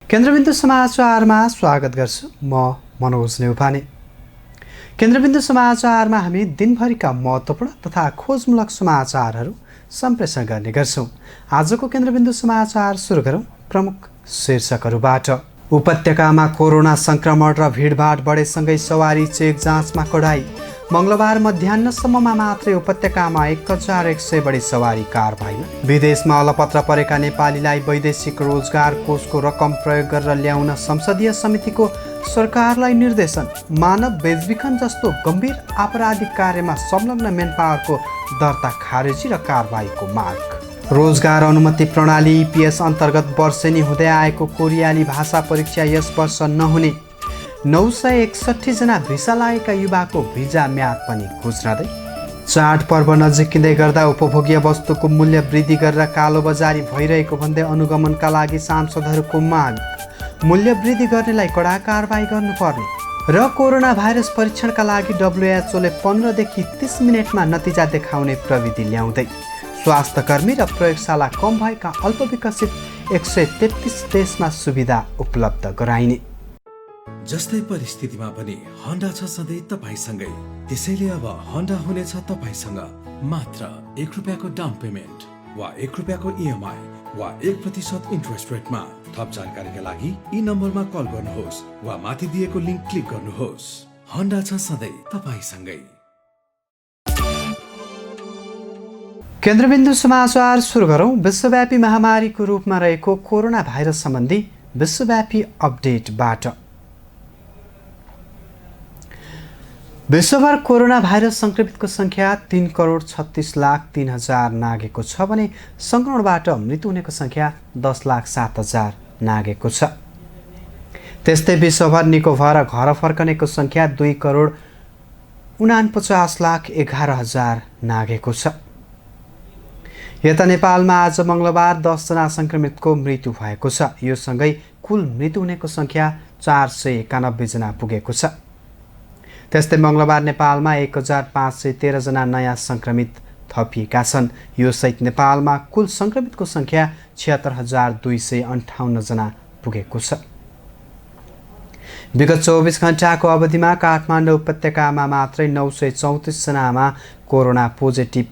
केन्द्रबिन्दु समाचारमा स्वागत गर्छु। म मनोज नेउपाने। केन्द्रबिन्दु समाचारमा हामी दिनभरिका महत्त्वपूर्ण तथा खोजमूलक समाचारहरू सम्प्रेषण गर्ने गर्छौँ। आजको केन्द्रबिन्दु समाचार सुरु गरौँ प्रमुख शीर्षकहरूबाट। उपत्यकामा कोरोना संक्रमण र भिडभाड बढेसँगै सवारी चेक जाँचमा कडाई। मंगलबार मध्याह्नसम्ममा मात्रै उपत्यकामा 1100 बढी सवारी कारबाहीमा। विदेशमा अलपत्र परेका नेपालीलाई वैदेशिक रोजगार कोषको रकम प्रयोग गरेर ल्याउन संसदीय समितिको सरकारलाई निर्देशन। मानव बेचबिखन जस्तो गम्भीर आपराधिक कार्यमा संलग्न मेनपावरको दर्ता खारेजी र कारबाहीको माग। रोजगार अनुमति प्रणाली EPS अन्तर्गत वर्षेनी हुँदै आएको कोरियाली भाषा परीक्षा यस वर्ष नहुने। 961 जना भिसा लागेका युवाको भिजा म्याद पनि घुच्राँदै। चाडपर्व नजिकिँदै गर्दा उपभोग्य वस्तुको मूल्य वृद्धि गरेर कालोबजारी भइरहेको भन्दै अनुगमनका लागि सांसदहरूको माग। मूल्य वृद्धि गर्नेलाई कडा कारबाही गर्नुपर्ने र कोरोना भाइरस परीक्षणका लागि WHOले 15 देखि 30 मिनेटमा नतिजा देखाउने प्रविधि ल्याउँदै। स्वास्थ्यकर्मी र प्रयोगशाला कम भएका अल्पविकसित 133 देशमा सुविधा उपलब्ध गराइने। जस्तै परिस्थितिमा पनि होन्डा छ सधैँ तपाईसँगै। त्यसैले अब होन्डा हुनेछ तपाईसँग मात्र 1 रुपियाँको डाउन पेमेन्ट वा 1 रुपियाँको EMI वा 1% इन्ट्रेस्ट रेटमा। थप जानकारीका लागि यी नम्बरमा कल गर्नुहोस् वा माथि दिएको लिङ्क क्लिक गर्नुहोस्। होन्डा छ सधैँ तपाईसँगै। केन्द्रबिन्दु समाचार सुरु गरौँ विश्वव्यापी महामारीको रूपमा रहेको कोरोना भाइरस सम्बन्धी विश्वव्यापी अपडेटबाट। विश्वभर कोरोना भाइरस संक्रमितको संख्या 3,36,03,000 नागेको छ भने संक्रमणबाट मृत्यु हुनेको संख्या 10,07,000 नागेको छ। त्यस्तै विश्वभर निको भएर घर फर्कनेको संख्या 2,49,11,000 नागेको छ। यता नेपालमा आज मंगलबार 10 जना संक्रमितको मृत्यु भएको छ। यो सँगै कुल मृत्यु हुनेको संख्या 491 जना पुगेको छ। त्यस्तै मंगलबार नेपालमा 1513 जना नयाँ संक्रमित थपिएका छन्। यो सहित नेपालमा कुल संक्रमितको संख्या 76,258 जना पुगेको छ। विगत 24 घण्टाको अवधिमा काठमाडौँ उपत्यकामा मात्रै 934 जनामा कोरोना पोजिटिभ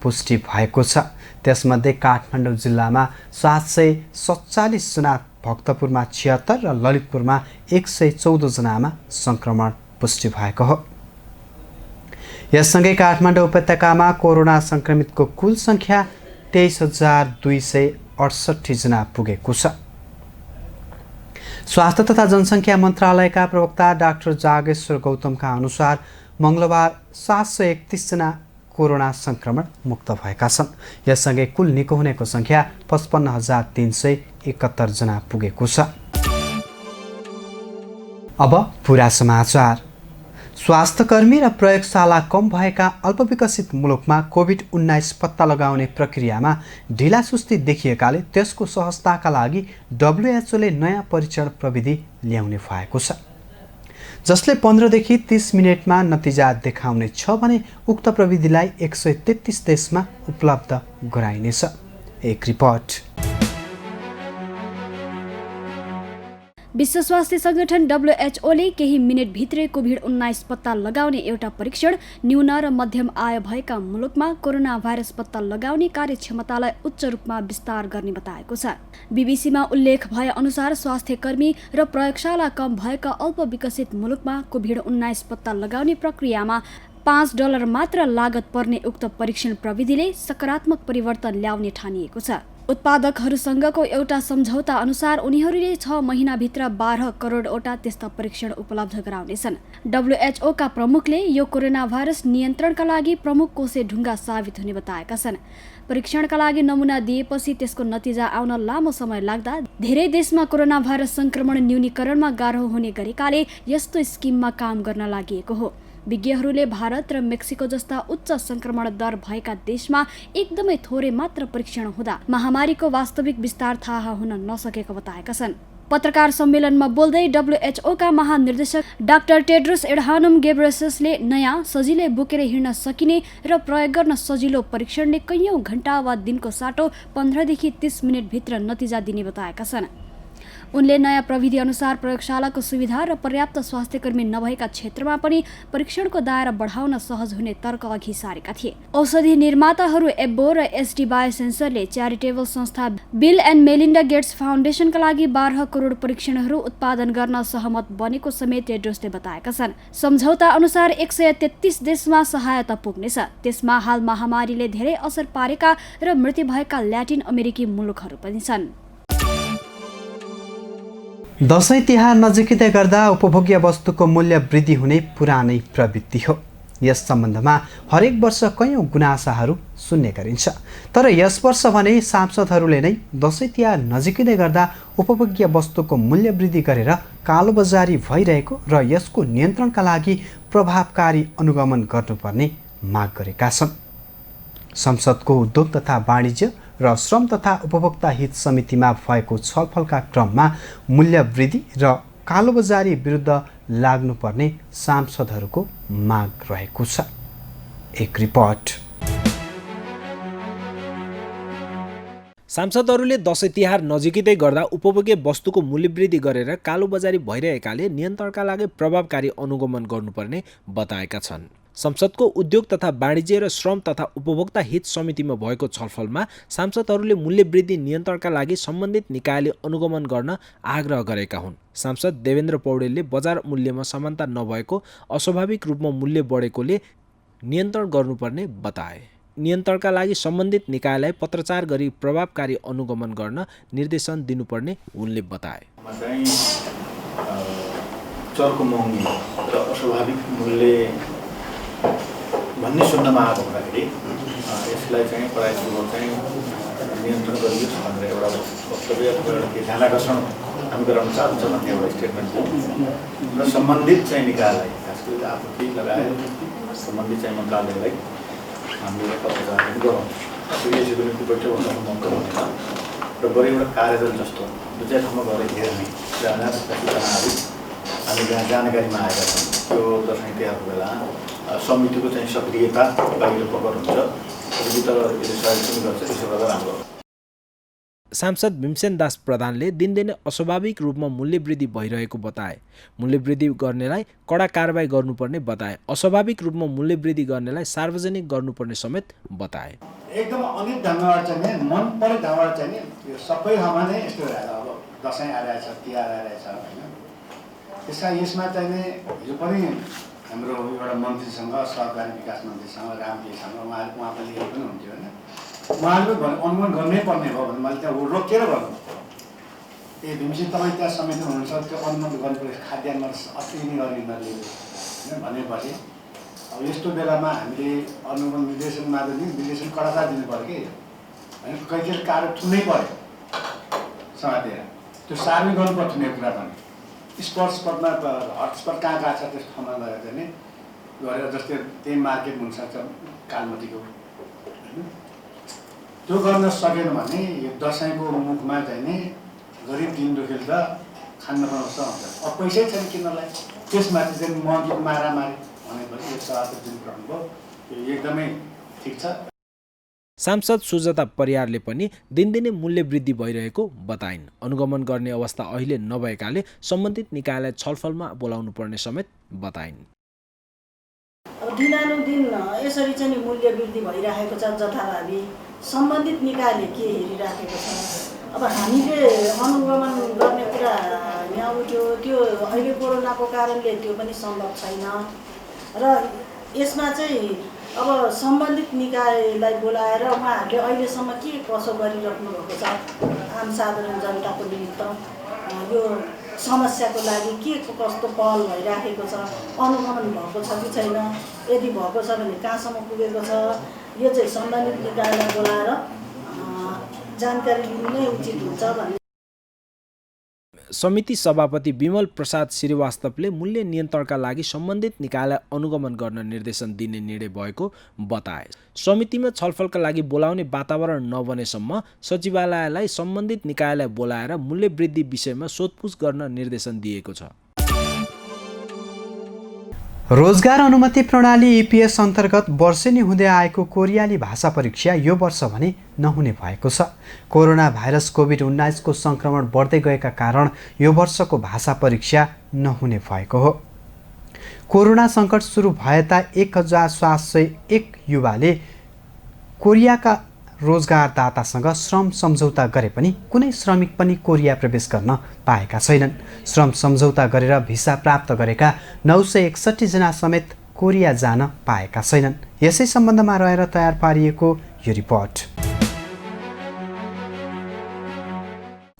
पुष्टि भएको छ। त्यसमध्ये काठमाडौँ जिल्लामा 747 जना, भक्तपुरमा 76 र ललितपुरमा 114 जनामा संक्रमण पुष्टि भएको हो। यससँगै काठमाडौँ उपत्यकामा कोरोना संक्रमितको कुल संख्या 23,268 जना पुगेको छ। स्वास्थ्य तथा जनसङ्ख्या मन्त्रालयका प्रवक्ता डाक्टर जागेश्वर गौतमका अनुसार मंगलबार 731 जना कोरोना संक्रमण मुक्त भएका छन्। यससँगै कुल निको हुनेको संख्या 55,371 जना पुगेको छ। अब पूरा समाचार। स्वास्थ्यकर्मी र प्रयोगशाला कम भएका अल्पविकसित मुलुकमा कोभिड-19 पत्ता लगाउने प्रक्रियामा ढिलासुस्ती देखिएकाले त्यसको सहजताका लागि WHOले नयाँ परीक्षण प्रविधि ल्याउने भएको छ, जसले 15 देखि 30 मिनेटमा नतिजा देखाउने छ भने उक्त प्रविधिलाई 133 देशमा उपलब्ध गराइनेछ। एक रिपोर्ट। विश्व स्वास्थ्य संगठन WHOले केही मिनेटभित्रै कोभिड-19 पत्ता लगाउने एउटा परीक्षण न्यून र मध्यम आय भएका मुलुकमा कोरोना भाइरस पत्ता लगाउने कार्यक्षमतालाई उच्च रूपमा विस्तार गर्ने बताएको छ। बीबीसीमा उल्लेख भए अनुसार स्वास्थ्यकर्मी र प्रयोगशाला कम भएका अल्प विकसित मुलुकमा कोभिड-19 पत्ता लगाउने प्रक्रियामा $5 मात्र लागत पर्ने उक्त परीक्षण प्रविधिले सकारात्मक परिवर्तन ल्याउने ठानिएको छ। उत्पादकहरूसँगको एउटा सम्झौता अनुसार उनीहरूले 6 महिनाभित्र 12 करोडवटा त्यस्ता परीक्षण उपलब्ध गराउनेछन्। WHO का प्रमुखले यो कोरोना भाइरस नियन्त्रणका लागि प्रमुख कोसे ढुङ्गा साबित हुने बताएका छन्। परीक्षणका लागि नमुना दिएपछि त्यसको नतिजा आउन लामो समय लाग्दा धेरै देशमा कोरोना भाइरस संक्रमण न्यूनीकरणमा गाह्रो हुने गरेकाले यस्तो स्किममा काम गर्न लागि हो। विज्ञहरूले भारत र मेक्सिको जस्ता उच्च संक्रमण दर भएका देशमा एकदमै थोरै मात्र परीक्षण हुँदा महामारीको वास्तविक विस्तार थाहा हुन नसकेको बताएका छन्। पत्रकार सम्मेलनमा बोल्दै WHO का महानिर्देशक डाक्टर टेड्रोस एडहानोम गेब्रेससले नयाँ सजिलै बोकेर हिँड्न सकिने र प्रयोग गर्न सजिलो परीक्षणले कैयौं घण्टा वा दिनको साटो 15 देखि 30 मिनेटभित्र नतिजा दिने बताएका छन्। उनले नयाँ प्रविधि अनुसार प्रयोगशालाको सुविधा र पर्याप्त स्वास्थ्यकर्मी नभएका क्षेत्रमा पनि परीक्षणको दायरा बढाउन सहज हुने तर्क अघि सारेका थिए। औषधि निर्माताहरू एब्बो र एसडी बायोसेन्सरले च्यारिटेबल संस्था बिल एन्ड मेलिन्डा गेट्स फाउन्डेसनका लागि 12 करोड परीक्षणहरू उत्पादन गर्न सहमत बनेको समेत टेड्रोसले बताएका छन्। सम्झौता अनुसार 133 देशमा सहायता पुग्नेछ। त्यसमा हाल महामारीले धेरै असर पारेका र मृत्यु भएका ल्याटिन अमेरिकी मुलुकहरू पनि छन्। दसैँ तिहार नजिकै गर्दा उपभोग्य वस्तुको मूल्य वृद्धि हुने पुरानै प्रवृत्ति हो। यस सम्बन्धमा हरेक वर्ष कयौं गुनासाहरू सुन्ने गरिन्छ। तर यस वर्ष भने सांसदहरूले नै दसैँ तिहार नजिकै गर्दा उपभोग्य वस्तुको मूल्य वृद्धि गरेर कालोबजारी भइरहेको र यसको नियन्त्रणका लागि प्रभावकारी अनुगमन गर्नुपर्ने माग गरेका छन्। संसदको उद्योग तथा वाणिज्य र श्रम तथा उपभोक्ता हित समितिमा भएको छलफलका क्रममा मूल्य वृद्धि र कालोबजारी विरुद्ध लाग्नुपर्ने सांसदहरूको माग रहेको छ। एक रिपोर्ट। सांसदहरूले दसैँ तिहार नजिकै गर्दा उपभोग्य वस्तुको मूल्यवृद्धि गरेर कालोबजारी भइरहेकाले नियन्त्रणका लागि प्रभावकारी अनुगमन गर्नुपर्ने बताएका छन्। संसदको उद्योग तथा वाणिज्य र श्रम तथा उपभोक्ता हित समितिमा भएको छलफलमा सांसदहरूले मूल्यवृद्धि नियन्त्रणका लागि सम्बन्धित निकायले अनुगमन गर्न आग्रह गरेका हुन्। सांसद देवेन्द्र पौडेलले बजार मूल्यमा समानता नभएको अस्वाभाविक रूपमा मूल्य बढेकोले नियन्त्रण गर्नुपर्ने बताए। नियन्त्रणका लागि सम्बन्धित निकायलाई पत्रचार गरी प्रभावकारी अनुगमन गर्न निर्देशन दिनुपर्ने उनले बताए। चर्को महँगी र अस्वाभाविक मूल्य भन्ने सुन्नमा आएको हुँदाखेरि यसलाई चाहिँ कडाइपूर्वक चाहिँ नियन्त्रण गरियोस् भनेर एउटा वक्तव्य अथवा एउटा ध्यानाकर्षण हामी गराउन चाहन्छ भन्ने एउटा स्टेटमेन्ट हो र सम्बन्धित चाहिँ निकायलाई खास गरी आपूर्ति लगायत सम्बन्धित चाहिँ मन्त्रालयलाई हामीले पत्रचार पनि गराउँछौँ। यसको निम्ति बैठक बस्नु मौका हुँदैन र बढी एउटा कार्यदल जस्तो दुई ठाउँमा गएर हेर्ने र सूचनाहरू हामी जहाँ जानकारीमा आएका छौँ। त्यो दसैँ तिहारको बेला समितिको चाहिँ सक्रियता बाहिर प्रकट हुन्छ र भित्र यसले सहयोग पनि गर्छ। त्यसो गर्दा राम्रो। सांसद भीमसेन दास प्रधानले दिनदिनै अस्वाभाविक रूपमा मूल्यवृद्धि भइरहेको बताए। मूल्यवृद्धि गर्नेलाई कडा कारबाही गर्नुपर्ने बताए। अस्वाभाविक रूपमा मूल्यवृद्धि गर्नेलाई सार्वजनिक गर्नुपर्ने समेत बताए। एकदम अनेक ढङ्गबाट चाहिँ मन परे ढङ्गबाट चाहिँ यो सबै ठाउँमा नै यस्तो भइरहेको अब दसैँ आइरहेछ, तिहार आइरहेछ होइन। त्यसका यसमा चाहिँ हिजो पनि हाम्रो एउटा मन्त्रीसँग सहकारी विकास मन्त्रीसँग रामजीसँग उहाँ पनि लेखेको पनि हुन्थ्यो होइन। उहाँले अनुमान गर्नै पर्ने भयो भने मैले त्यहाँ रोकेर गर्नु भीमसेन तपाईँ त्यहाँ समिति हुनुहुन्छ त्यो अनुमति गर्नु पर्यो। खाद्यान्नमा अति नै गर्ने यिनीहरूले होइन भनेपछि अब यस्तो बेलामा हामीले अनुगमन निर्देशन माध्यमिक निर्देशन कडा दिनु पऱ्यो कि होइन। कहिले कार्य थुनै पऱ्यो समातेर त्यो सार्वजनिक गर्नु पर्थ्यो नि कुरा पनि। स्पटमा हटस्पट कहाँ कहाँ छ त्यस ठाउँमा गएर चाहिँ गरेर जस्तै त्यही मार्केट हुनसक्छ कालमतीको होइन। त्यो गर्न सकेन भने यो दसैँको मुखमा चाहिँ नि गरिब दिन दुखेर त खान नपाउँछ हुन्छ। अब पैसै छैन किन्नलाई, त्यसमाथि चाहिँ महँगीको मारामारी भनेपछि यो सहायता जुन क्रम भयो यो एकदमै ठिक छ। सांसद सुजाता परियारले पनि दिनदिनै मूल्य वृद्धि भइरहेको बताइन्। अनुगमन गर्ने अवस्था अहिले नभएकाले सम्बन्धित निकायलाई छलफलमा बोलाउनु पर्ने समेत बताइन्। अब दिनानुदिन यसरी चाहिँ मूल्य वृद्धि भइरहेको छ जथाभावी। सम्बन्धित निकायले के हेरिराखेको छ? अब हामीले अनुगमन गर्ने कुरा यहाँ उठ्यो, त्यो अहिले कोरोनाको कारणले त्यो पनि सम्भव छैन र यसमा चाहिँ अब सम्बन्धित निकायलाई बोलाएर उहाँहरूले अहिलेसम्म के कसो गरिराख्नु भएको छ आम साधारण जनताको निमित्त यो समस्याको लागि के कस्तो पहल भइराखेको छ, अनुगमन भएको छ कि छैन, यदि भएको छ भने कहाँसम्म पुगेको छ, यो चाहिँ सम्बन्धित निकायलाई बोलाएर जानकारी लिनु नै उचित हुन्छ भन्ने समिति सभापति विमल प्रसाद श्रीवास्तवले मूल्य नियन्त्रणका लागि सम्बन्धित निकायलाई अनुगमन गर्न निर्देशन दिने निर्णय भएको बताए। समितिमा छलफलका लागि बोलाउने वातावरण नबनेसम्म सचिवालयलाई सम्बन्धित निकायलाई बोलाएर मूल्य वृद्धि विषयमा सोधपुछ गर्न निर्देशन दिएको छ। रोजगार अनुमति प्रणाली EPS अन्तर्गत वर्षेनी हुँदै आएको कोरियाली भाषा परीक्षा यो वर्ष भने नहुने भएको छ। कोरोना भाइरस कोभिड-19 को संक्रमण बढ्दै गएका कारण यो वर्षको भाषा परीक्षा नहुने भएको हो। कोरोना सङ्कट सुरु भएता 1701 युवाले कोरियाका रोजगारदातासँग श्रम सम्झौता गरे पनि कुनै श्रमिक पनि कोरिया प्रवेश गर्न पाएका छैनन्। श्रम सम्झौता गरेर भिसा प्राप्त गरेका 961 जना समेत कोरिया जान पाएका छैनन्। यसै सम्बन्धमा रहेर तयार पारिएको यो रिपोर्ट।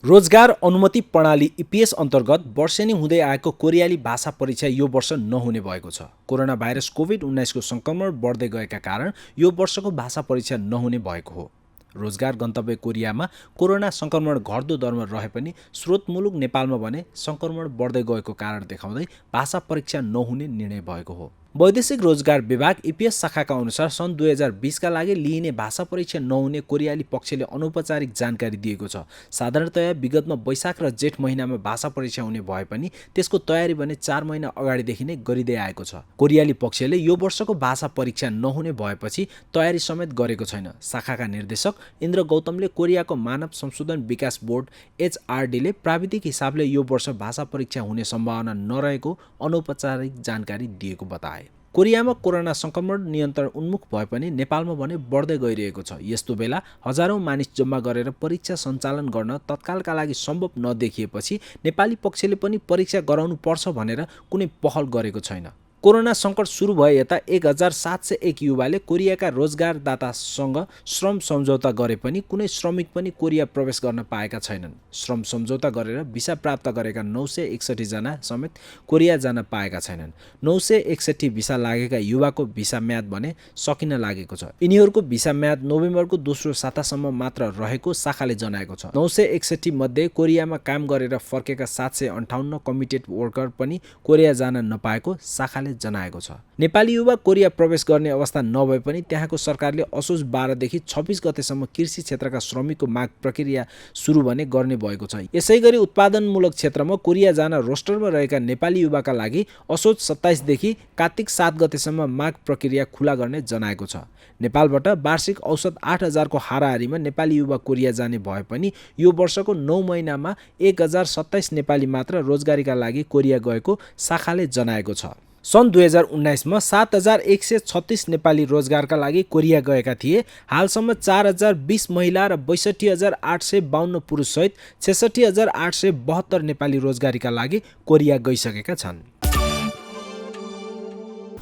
रोजगार अनुमति प्रणाली EPS अन्तर्गत वर्षेनी हुँदै आएको कोरियाली भाषा परीक्षा यो वर्ष नहुने भएको छ। कोरोना भाइरस कोभिड-19 को संक्रमण बढ्दै गएका कारण यो वर्षको भाषा परीक्षा नहुने भएको हो। रोजगार गन्तव्य कोरियामा कोरोना संक्रमण घट्दो दरमा रहे पनि स्रोत मुलुक नेपालमा भने संक्रमण बढ्दै गएको कारण देखाउँदै भाषा परीक्षा नहुने निर्णय भएको हो। वैदेशिक रोजगार विभाग EPS शाखाका अनुसार सन् 2020 का लागि लिइने भाषा परीक्षा नहुने कोरियाली पक्षले अनौपचारिक जानकारी दिएको छ। साधारणतया विगतमा वैशाख र जेठ महिनामा भाषा परीक्षा हुने भए पनि त्यसको तयारी भने 4 महिना अगाडिदेखि नै गरिँदै आएको छ। कोरियाली पक्षले यो वर्षको भाषा परीक्षा नहुने भएपछि तयारी समेत गरेको छैन। शाखाका निर्देशक इन्द्र गौतमले कोरियाको मानव संशोधन विकास बोर्ड HRD ले प्राविधिक हिसाबले यो वर्ष भाषा परीक्षा हुने सम्भावना नरहेको अनौपचारिक जानकारी दिएको बताए। कोरियामा कोरोना संक्रमण नियन्त्रण उन्मुख भए पनि नेपालमा भने बढ्दै गइरहेको छ। यस्तो बेला हजारौं मानिस जम्मा गरेर परीक्षा सञ्चालन गर्न तत्कालका लागि सम्भव नदेखिएपछि नेपाली पक्षले पनि परीक्षा गराउनु पर्छ भनेर कुनै पहल गरेको छैन। कोरोना सङ्कट सुरु भए यता 1701 युवाले कोरियाका रोजगारदातासँग श्रम सम्झौता गरे पनि कुनै श्रमिक पनि कोरिया प्रवेश गर्न पाएका छैनन्। श्रम सम्झौता गरेर भिसा प्राप्त गरेका 961 जना समेत कोरिया जान पाएका छैनन्। 961 भिसा लागेका युवाको भिसा म्याद भने सकिन लागेको छ। यिनीहरूको भिसा म्याद नोभेम्बरको दोस्रो सातासम्म मात्र रहेको शाखाले जनाएको छ। 961 मध्ये कोरियामा काम गरेर फर्केका 758 कमिटेड वर्कर पनि कोरिया जान नपाएको शाखाले जनाएको छ। नेपाली युवा कोरिया प्रवेश गर्ने अवस्था नभए पनि त्यहाँको सरकारले असोज 12 देखि 26 गतेसम्म कृषि क्षेत्रका श्रमिकको माग प्रक्रिया सुरु भने गर्ने भएको छ। यसैगरी उत्पादनमूलक क्षेत्रमा कोरिया जान रोस्टरमा रहेका नेपाली युवाका लागि असोज 27 देखि कार्तिक 7 गतेसम्म माग प्रक्रिया खुला गर्ने जनाएको छ। नेपालबाट वार्षिक औसत 8000 को हाराहारीमा नेपाली युवा कोरिया जाने भए पनि यो वर्षको 9 महिनामा 1027 नेपाली मात्र रोजगारीका लागि कोरिया गएको शाखाले जनाएको छ। सन् 2019 मा 7136 नेपाली रोजगारका लागि कोरिया गएका थिए। हालसम्म 4020 महिला र 62852 पुरुष सहित 66872 नेपाली रोजगारीका लागि कोरिया गइसकेका छन्।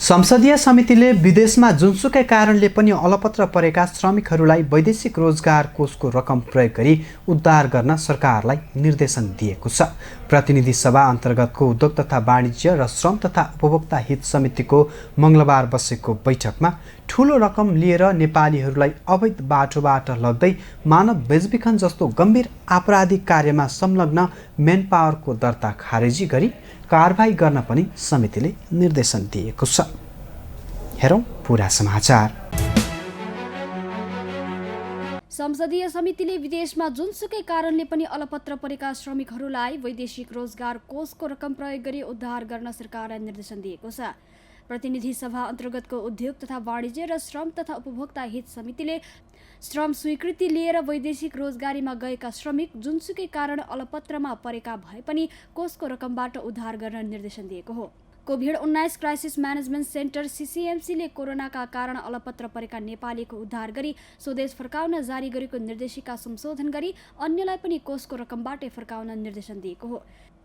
संसदीय समितिले विदेशमा जुनसुकै कारणले पनि अलपत्र परेका श्रमिकहरूलाई वैदेशिक रोजगार कोषको रकम प्रयोग गरी उद्धार गर्न सरकारलाई निर्देशन दिएको छ। प्रतिनिधि सभा अन्तर्गतको उद्योग तथा वाणिज्य र श्रम तथा उपभोक्ता हित समितिको मङ्गलबार बसेको बैठकमा ठूलो रकम लिएर नेपालीहरूलाई अवैध बाटोबाट लग्दै मानव बेचबिखन जस्तो गम्भीर आपराधिक कार्यमा संलग्न मेन पावरको दर्ता खारेजी गरी कारबाही गर्न पनि समितिले निर्देशन दिएको छ। हेरौँ पूरा समाचार। संसदीय समितिले विदेशमा जुनसुकै कारणले पनि अलपत्र परेका श्रमिकहरूलाई वैदेशिक रोजगार कोषको रकम प्रयोग गरी उद्धार गर्न सरकारलाई निर्देशन दिएको छ। प्रतिनिधि सभा अन्तर्गतको उद्योग तथा वाणिज्य र श्रम तथा उपभोक्ता हित समितिले श्रम स्वीकृति लिएर वैदेशिक रोजगारीमा गएका श्रमिक जुनसुकै कारण अलपत्रमा परेका भए पनि कोषको रकमबाट उद्धार गर्न निर्देशन दिएको हो। COVID-19 crisis management centre CCMC ले कोरोनाका कारण अलपत्र परेका नेपालीको उद्धार गरी स्वदेश फर्काउन जारी गरेको निर्देशिका संशोधन गरी अन्यलाई पनि कोषको रकमबाटै फर्काउन निर्देशन दिएको हो।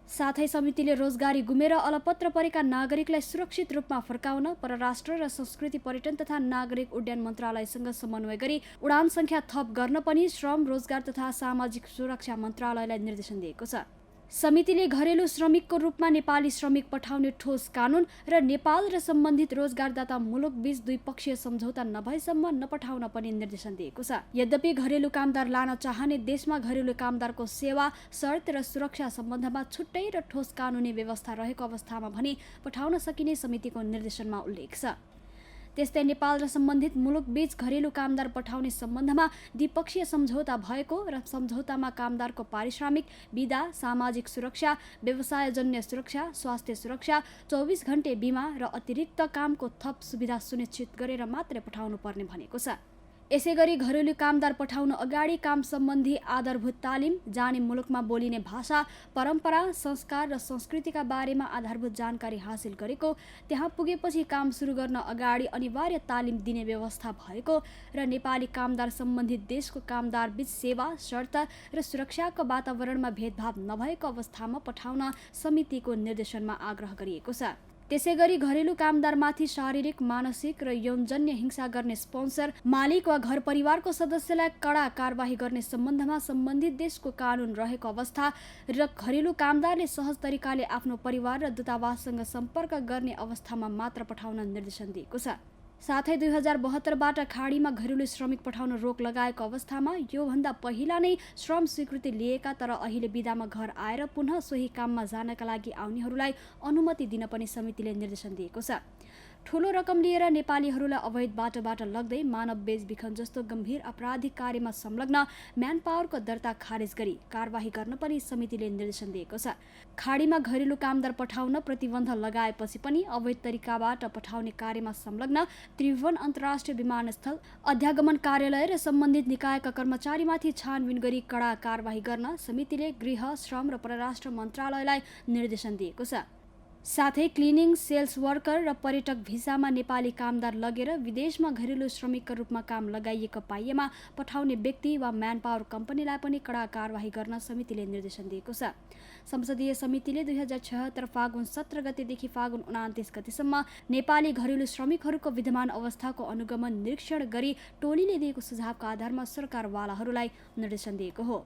साथै समितिले रोजगारी गुमेर अलपत्र परेका नागरिकलाई सुरक्षित रूपमा फर्काउन परराष्ट्र र संस्कृति पर्यटन तथा नागरिक उड्डयन मन्त्रालयसँग समन्वय गरी उडान संख्या थप गर्न पनि श्रम रोजगार तथा सामाजिक सुरक्षा मन्त्रालयलाई निर्देशन दिएको छ। समितिले घरेलु श्रमिकको रूपमा नेपाली श्रमिक पठाउने ठोस कानुन र नेपाल र सम्बन्धित रोजगारदाता मुलुक बीच द्विपक्षीय सम्झौता नभएसम्म नपठाउन पनि निर्देशन दिएको छ। यद्यपि घरेलु कामदार लान चाहने देशमा घरेलु कामदारको सेवा शर्त र सुरक्षा सम्बन्धमा छुट्टै र ठोस कानुनी व्यवस्था रहेको अवस्थामा भने पठाउन सकिने समितिको निर्देशनमा उल्लेख छ। त्यस्तै नेपाल र सम्बन्धित मुलुकबीच घरेलु कामदार पठाउने सम्बन्धमा द्विपक्षीय सम्झौता भएको र सम्झौतामा कामदारको पारिश्रमिक, बिदा, सामाजिक सुरक्षा, व्यवसायजन्य सुरक्षा, स्वास्थ्य सुरक्षा, 24 घण्टे बिमा र अतिरिक्त कामको थप सुविधा सुनिश्चित गरेर मात्रै पठाउनु पर्ने भनेको छ। यसैगरी घरेलु कामदार पठाउन अगाडि काम सम्बन्धी आधारभूत तालिम, जाने मुलुकमा बोलिने भाषा, परम्परा, संस्कार र संस्कृतिका बारेमा आधारभूत जानकारी हासिल गरेको, त्यहाँ पुगेपछि काम सुरु गर्न अगाडि अनिवार्य तालिम दिने व्यवस्था भएको र नेपाली कामदार सम्बन्धित देशको कामदार बीच सेवा, शर्त र सुरक्षाको वातावरणमा भेदभाव नभएको अवस्थामा पठाउन समितिको निर्देशनमा आग्रह गरिएको छ। त्यसैगरी घरेलु कामदारमाथि शारीरिक, मानसिक र यौनजन्य हिंसा गर्ने स्पोन्सर, मालिक वा घर परिवारको सदस्यलाई कडा कारबाही गर्ने सम्बन्धमा सम्बन्धित देशको कानुन रहेको अवस्था र घरेलु कामदारले सहज तरिकाले आफ्नो परिवार र दूतावाससँग सम्पर्क गर्ने अवस्थामा मात्र पठाउन निर्देशन दिएको छ। साथै 2072बाट खाडीमा घरेलु श्रमिक पठाउन रोक लगाएको अवस्थामा योभन्दा पहिला नै श्रम स्वीकृति लिएका तर अहिले बिदामा घर आएर पुनः सोही काममा जानका लागि आउनेहरूलाई अनुमति दिन पनि समितिले निर्देशन दिएको छ। ठूलो रकम लिएर नेपालीहरूलाई अवैध बाटोबाट लग्दै मानव बेचबिखन जस्तो गम्भीर आपराधिक कार्यमा संलग्न म्यान पावरको दर्ता खारेज गरी कारबाही गर्न पनि समितिले निर्देशन दिएको छ। खाडीमा घरेलु कामदार पठाउन प्रतिबन्ध लगाएपछि पनि अवैध तरिकाबाट पठाउने कार्यमा संलग्न त्रिभुवन अन्तर्राष्ट्रिय विमानस्थल, अध्यागमन कार्यालय र सम्बन्धित निकायका कर्मचारीमाथि छानबिन गरी कडा कारबाही गर्न समितिले गृह, श्रम र परराष्ट्र मन्त्रालयलाई निर्देशन दिएको छ। साथै क्लिनिङ, सेल्स वर्कर र पर्यटक भिसामा नेपाली कामदार लगेर विदेशमा घरेलु श्रमिकका रूपमा काम लगाइएको पाइएमा पठाउने व्यक्ति वा म्यान पावर कम्पनीलाई पनि कडा कारबाही गर्न समितिले निर्देशन दिएको छ। संसदीय समितिले 2076 फागुन 17 गतेदेखि फागुन 29 गतेसम्म नेपाली घरेलु श्रमिकहरूको विद्यमान अवस्थाको अनुगमन निरीक्षण गरी टोलीले दिएको सुझावका आधारमा सरकारवालाहरूलाई निर्देशन दिएको हो।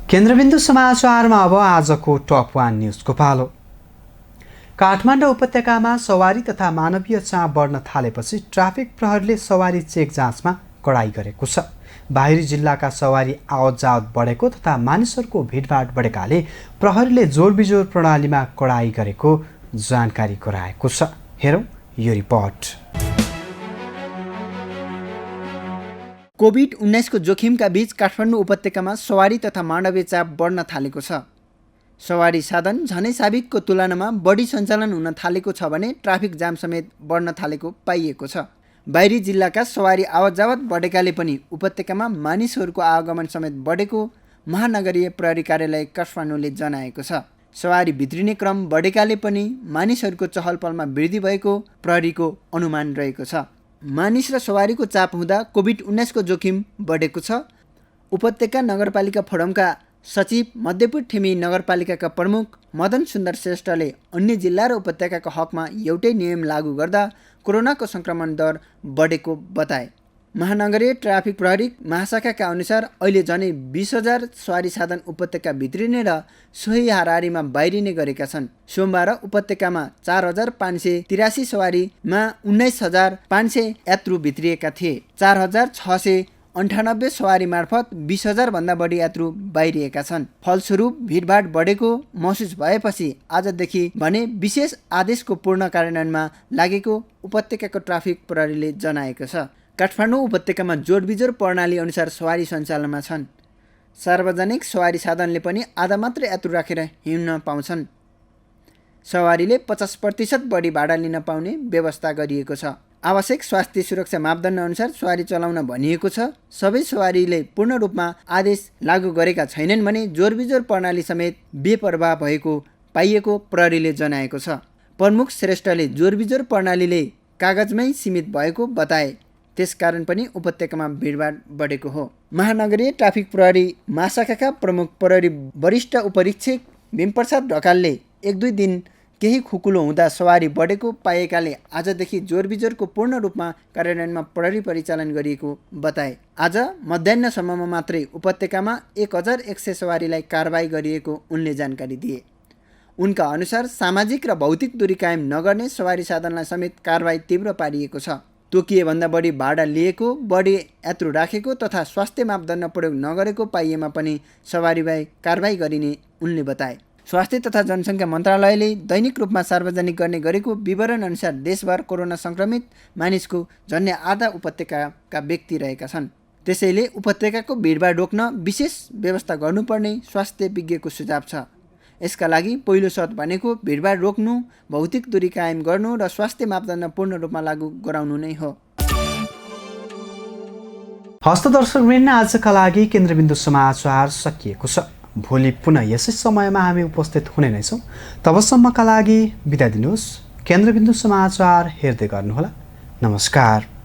केन्द्रबिन्दु समाचारमा अब आजको टप 1 न्युजको पालो। काठमाडौँ उपत्यकामा सवारी तथा मानवीय चाप बढ्न थालेपछि ट्राफिक प्रहरीले सवारी चेक जाँचमा कडाई गरेको छ। बाहिरी जिल्लाका सवारी आवत जावत बढेको तथा मानिसहरूको भिडभाड बढेकाले प्रहरीले जोडबिजोड प्रणालीमा कडाई गरेको जानकारी गराएको छ। हेरौँ यो रिपोर्ट। कोभिड-19 को जोखिमका बीच काठमाडौँ उपत्यकामा सवारी तथा मानवीय चाप बढ्न थालेको छ। सवारी साधन झनै साबिकको तुलनामा बढी सञ्चालन हुन थालेको छ भने ट्राफिक जाम समेत बढ्न थालेको पाइएको छ। बाहिरी जिल्लाका सवारी आवत जावत बढेकाले पनि उपत्यकामा मानिसहरूको आवागमन समेत बढेको महानगरीय प्रहरी कार्यालय काठमाडौँले जनाएको छ। सवारी भित्रिने क्रम बढेकाले पनि मानिसहरूको चहलपहलमा वृद्धि भएको प्रहरीको अनुमान रहेको छ। मानिस र सवारीको चाप हुँदा कोभिड-19 को जोखिम बढेको छ। उपत्यका नगरपालिका फोरमका सचिव, मध्यपुर ठेमी नगरपालिकाका प्रमुख मदन सुन्दर श्रेष्ठले अन्य जिल्ला र उपत्यकाको हकमा एउटै नियम लागू गर्दा कोरोनाको संक्रमण दर बढेको बताए। महानगरीय ट्राफिक प्रहरी महाशाखाका अनुसार अहिले झनै 20,000 सवारी साधन उपत्यका भित्रिने र सोही हाराहारीमा बाहिरिने गरेका छन्। सोमबार उपत्यकामा 4,583 सवारीमा 19,500 यात्रु भित्रिएका थिए। 4,698 सवारी मार्फत 20,000 भन्दा बढी यात्रु बाहिरिएका छन्। फलस्वरूप भिडभाड बढेको महसुस भएपछि आजदेखि भने विशेष आदेशको पूर्ण कार्यान्वयनमा लागेको उपत्यकाको ट्राफिक प्रहरीले जनाएको छ। काठमाडौँ उपत्यकामा जोडबिजोड प्रणाली अनुसार सवारी सञ्चालनमा छन्। सार्वजनिक सवारी साधनले पनि आधा मात्र यात्रु राखेर हिँड्न पाउँछन्। सवारीले 50% बढी भाडा लिन पाउने व्यवस्था गरिएको छ। आवश्यक स्वास्थ्य सुरक्षा मापदण्ड अनुसार सवारी चलाउन भनिएको छ। सबै सवारीले पूर्ण रूपमा आदेश लागू गरेका छैनन् भने जोडबिजोड प्रणाली समेत बेपरवाह भएको पाइएको प्रहरीले जनाएको छ। प्रमुख श्रेष्ठले जोडबिजोड प्रणालीले कागजमै सीमित भएको बताए। त्यसकारण पनि उपत्यकामा भिडभाड बढेको हो। महानगरीय ट्राफिक प्रहरी महाशाखाका प्रमुख प्रहरी वरिष्ठ उपरीक्षक भीमप्रसाद ढकालले 1-2 दिन केही खुकुलो हुँदा सवारी बढेको पाएकाले आजदेखि जोडबिजोडको पूर्ण रूपमा कार्यान्वयनमा प्रहरी परिचालन गरिएको बताए। आज मध्याह्नसम्ममा मात्रै उपत्यकामा 1,100 सवारीलाई कारबाही गरिएको उनले जानकारी दिए। उनका अनुसार सामाजिक र भौतिक दूरी कायम नगर्ने सवारी साधनलाई समेत कारबाही तीव्र पारिएको छ। तोकिएभन्दा बढी भाडा लिएको, बढी यात्रु राखेको तथा स्वास्थ्य मापदण्ड प्रयोग नगरेको पाइएमा पनि सवारीबाई कारबाही गरिने उनले बताए। स्वास्थ्य तथा जनसङ्ख्या मन्त्रालयले दैनिक रूपमा सार्वजनिक गर्ने गरेको विवरण अनुसार देशभर कोरोना सङ्क्रमित मानिसको झन्डै आधा उपत्यकाका व्यक्ति रहेका छन्। त्यसैले उपत्यकाको भिडभाड रोक्न विशेष व्यवस्था गर्नुपर्ने स्वास्थ्य विज्ञको सुझाव छ। यसका लागि पहिलो शर्त भनेको भिडभाड रोक्नु, भौतिक दूरी कायम गर्नु र स्वास्थ्य मापदण्ड पूर्ण रूपमा लागू गराउनु नै हो। हस्त दर्शकवृन्द, आजका लागि केन्द्रबिन्दु समाचार सकिएको छ। भोलि पुनः यसै समयमा हामी उपस्थित हुने नै छौँ। तबसम्मका लागि बिदा दिनुहोस्। केन्द्रबिन्दु समाचार हेर्दै गर्नुहोला। नमस्कार।